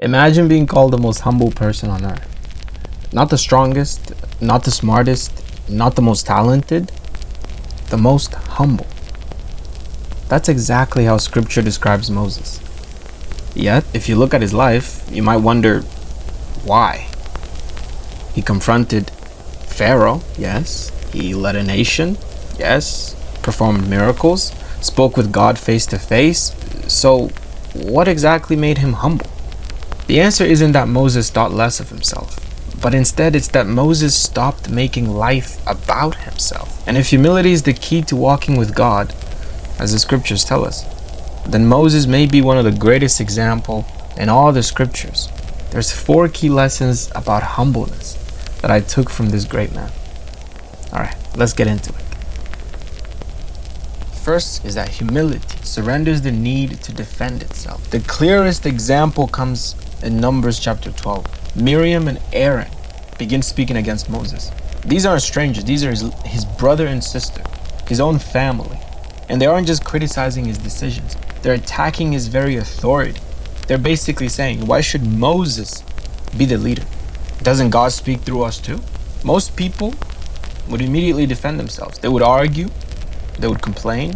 Imagine being called the most humble person on earth. Not the strongest, not the smartest, not the most talented, the most humble. That's exactly how scripture describes Moses. Yet, if you look at his life, you might wonder why. He confronted Pharaoh, yes. He led a nation, yes. Performed miracles, spoke with God face to face. So, what exactly made him humble? The answer isn't that Moses thought less of himself, but instead it's that Moses stopped making life about himself. And if humility is the key to walking with God, as the scriptures tell us, then Moses may be one of the greatest examples in all the scriptures. There's 4 key lessons about humbleness that I took from this great man. Alright, let's get into it. First is that humility surrenders the need to defend itself. The clearest example comes in Numbers chapter 12. Miriam and Aaron begin speaking against Moses. These aren't strangers, these are his brother and sister, his own family. And they aren't just criticizing his decisions, they're attacking his very authority. They're basically saying, why should Moses be the leader? Doesn't God speak through us too? Most people would immediately defend themselves. They would argue, they would complain,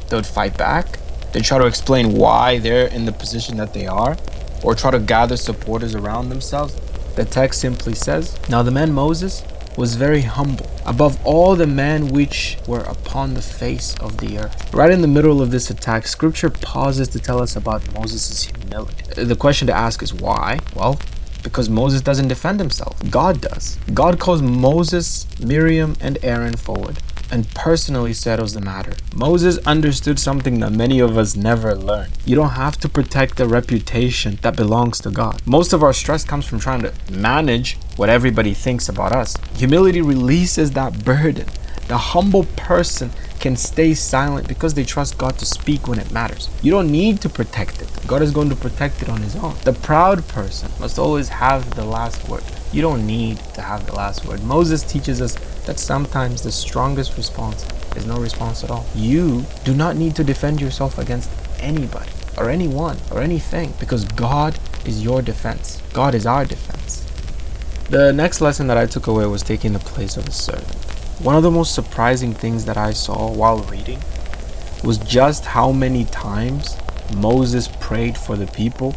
they would fight back, they'd try to explain why they're in the position that they are, or try to gather supporters around themselves. The text simply says, "Now the man Moses was very humble, above all the men which were upon the face of the earth." Right in the middle of this attack, scripture pauses to tell us about Moses' humility. The question to ask is why? Well, because Moses doesn't defend himself. God does. God calls Moses, Miriam, and Aaron forward and personally settles the matter. Moses understood something that many of us never learn. You don't have to protect the reputation that belongs to God. Most of our stress comes from trying to manage what everybody thinks about us. Humility releases that burden. The humble person can stay silent because they trust God to speak when it matters. You don't need to protect it. God is going to protect it on his own. The proud person must always have the last word. You don't need to have the last word. Moses teaches us that sometimes the strongest response is no response at all. You do not need to defend yourself against anybody or anyone or anything, because God is your defense. God is our defense. The next lesson that I took away was taking the place of a servant. One of the most surprising things that I saw while reading was just how many times Moses prayed for the people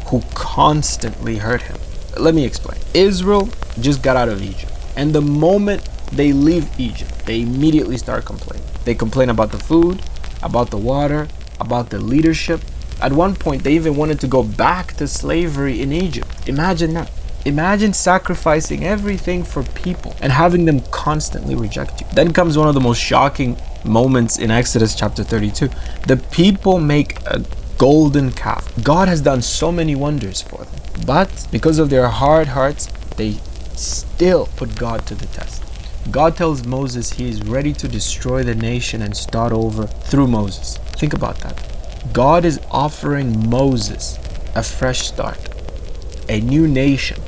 who constantly hurt him. Let me explain. Israel just got out of Egypt, and the moment they leave Egypt, they immediately start complaining. They complain about the food, about the water, about the leadership. At one point, they even wanted to go back to slavery in Egypt. Imagine that. Imagine sacrificing everything for people and having them constantly reject you. Then comes one of the most shocking moments in Exodus chapter 32. The people make a golden calf. God has done so many wonders for them, but because of their hard hearts, they still put God to the test. God tells Moses he is ready to destroy the nation and start over through Moses. Think about that. God is offering Moses a fresh start, a new nation,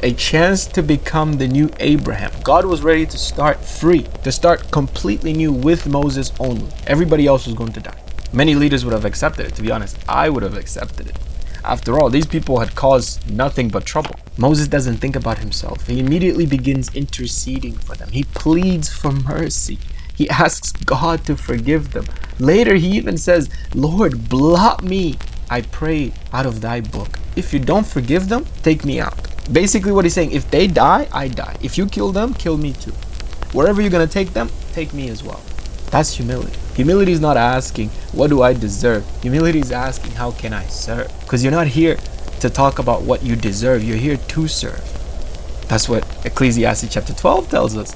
a chance to become the new Abraham. God was ready to start free, to start completely new with Moses only. Everybody else was going to die. Many leaders would have accepted it. To be honest, I would have accepted it. After all, these people had caused nothing but trouble. Moses doesn't think about himself. He immediately begins interceding for them. He pleads for mercy. He asks God to forgive them. Later, he even says, "Lord, blot me, I pray, out of thy book. If you don't forgive them, take me out." Basically what he's saying, if they die, I die. If you kill them, kill me too. Wherever you're going to take them, take me as well. That's humility. Humility is not asking, what do I deserve? Humility is asking, how can I serve? Because you're not here to talk about what you deserve. You're here to serve. That's what Ecclesiastes chapter 12 tells us,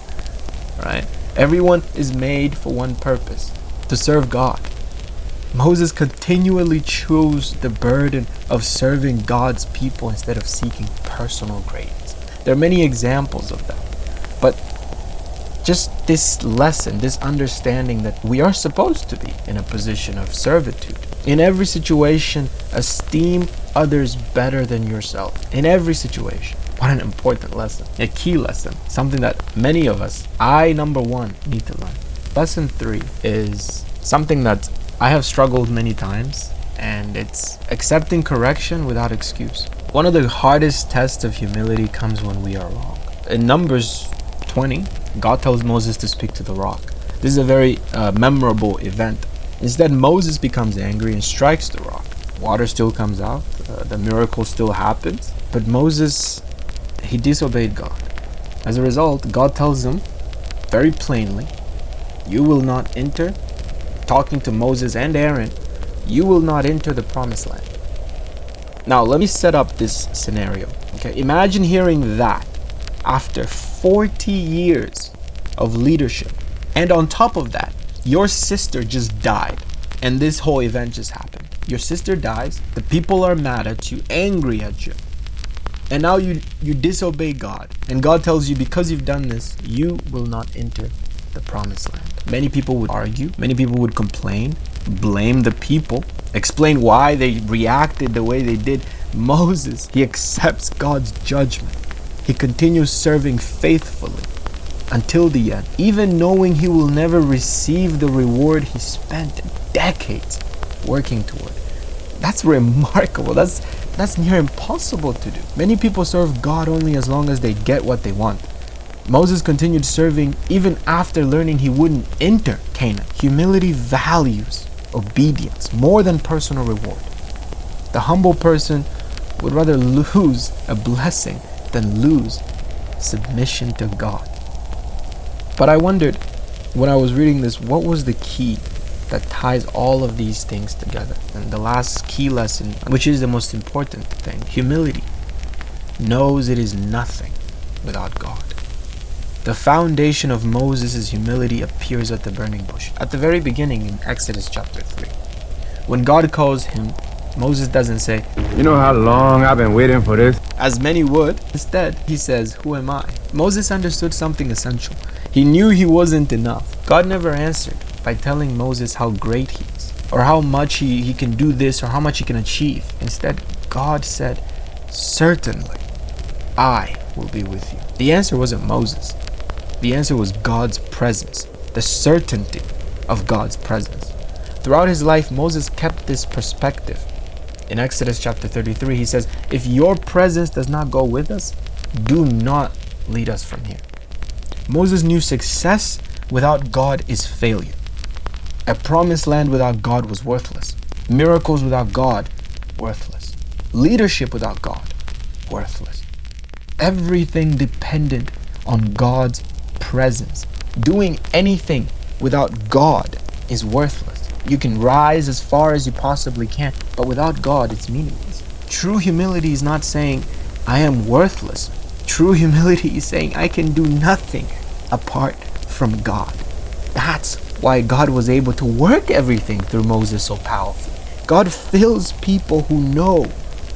right? Everyone is made for one purpose, to serve God. Moses continually chose the burden of serving God's people instead of seeking personal greatness. There are many examples of that. But just this lesson, this understanding that we are supposed to be in a position of servitude. In every situation, esteem others better than yourself. In every situation. What an important lesson. A key lesson. Something that many of us, number one, need to learn. Lesson 3 is something that I have struggled many times, and it's accepting correction without excuse. One of the hardest tests of humility comes when we are wrong. In Numbers 20, God tells Moses to speak to the rock. This is a very memorable event. Instead, Moses becomes angry and strikes the rock. Water still comes out, the miracle still happens, but Moses, he disobeyed God. As a result, God tells him very plainly, you will not enter, talking to Moses and Aaron, you will not enter the promised land. Now, let me set up this scenario. Okay, imagine hearing that after 40 years of leadership. And on top of that, your sister just died. And this whole event just happened. Your sister dies, the people are mad at you, angry at you. And now you disobey God. And God tells you, because you've done this, you will not enter the promised land. Many people would argue, many people would complain, blame the people, explain why they reacted the way they did. Moses, he accepts God's judgment. He continues serving faithfully until the end, even knowing he will never receive the reward he spent decades working toward. That's remarkable. That's near impossible to do. Many people serve God only as long as they get what they want. Moses continued serving even after learning he wouldn't enter Canaan. Humility values obedience more than personal reward. The humble person would rather lose a blessing than lose submission to God. But I wondered, when I was reading this, what was the key that ties all of these things together? And the last key lesson, which is the most important thing, humility, knows it is nothing without God. The foundation of Moses' humility appears at the burning bush, at the very beginning in Exodus chapter 3. When God calls him, Moses doesn't say, "You know how long I've been waiting for this?" as many would. Instead, he says, "Who am I?" Moses understood something essential. He knew he wasn't enough. God never answered by telling Moses how great he is, or how much he can do this, or how much he can achieve. Instead, God said, "Certainly, I will be with you." The answer wasn't Moses. The answer was God's presence, the certainty of God's presence. Throughout his life, Moses kept this perspective. In Exodus chapter 33, he says, "If your presence does not go with us, do not lead us from here." Moses knew success without God is failure. A promised land without God was worthless. Miracles without God, worthless. Leadership without God, worthless. Everything depended on God's presence. Doing anything without God is worthless. You can rise as far as you possibly can, but without God, it's meaningless. True humility is not saying, "I am worthless." True humility is saying, "I can do nothing apart from God." That's why God was able to work everything through Moses so powerfully. God fills people who know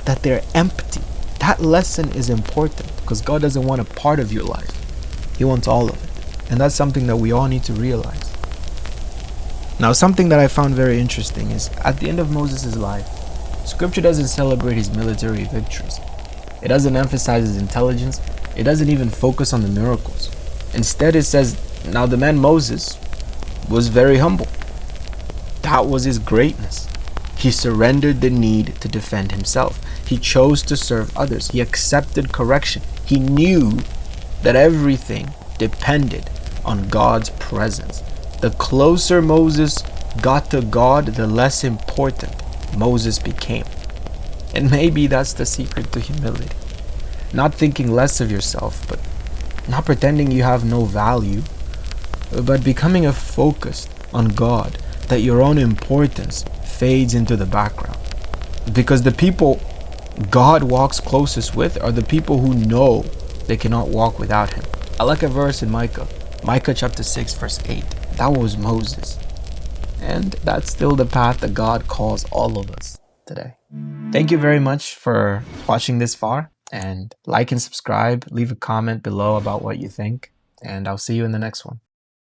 that they're empty. That lesson is important because God doesn't want a part of your life. He wants all of it. And that's something that we all need to realize. Now, something that I found very interesting is at the end of Moses' life, Scripture doesn't celebrate his military victories. It doesn't emphasize his intelligence. It doesn't even focus on the miracles. Instead, it says, now the man Moses was very humble. That was his greatness. He surrendered the need to defend himself. He chose to serve others. He accepted correction. He knew that everything depended on God's presence. The closer Moses got to God, the less important Moses became. And maybe that's the secret to humility. Not thinking less of yourself, but not pretending you have no value, but becoming a focus on God, that your own importance fades into the background. Because the people God walks closest with are the people who know they cannot walk without him. I like a verse in Micah chapter 6 verse 8. That was Moses. And that's still the path that God calls all of us today. Thank you very much for watching this far, and like and subscribe, leave a comment below about what you think, and I'll see you in the next one.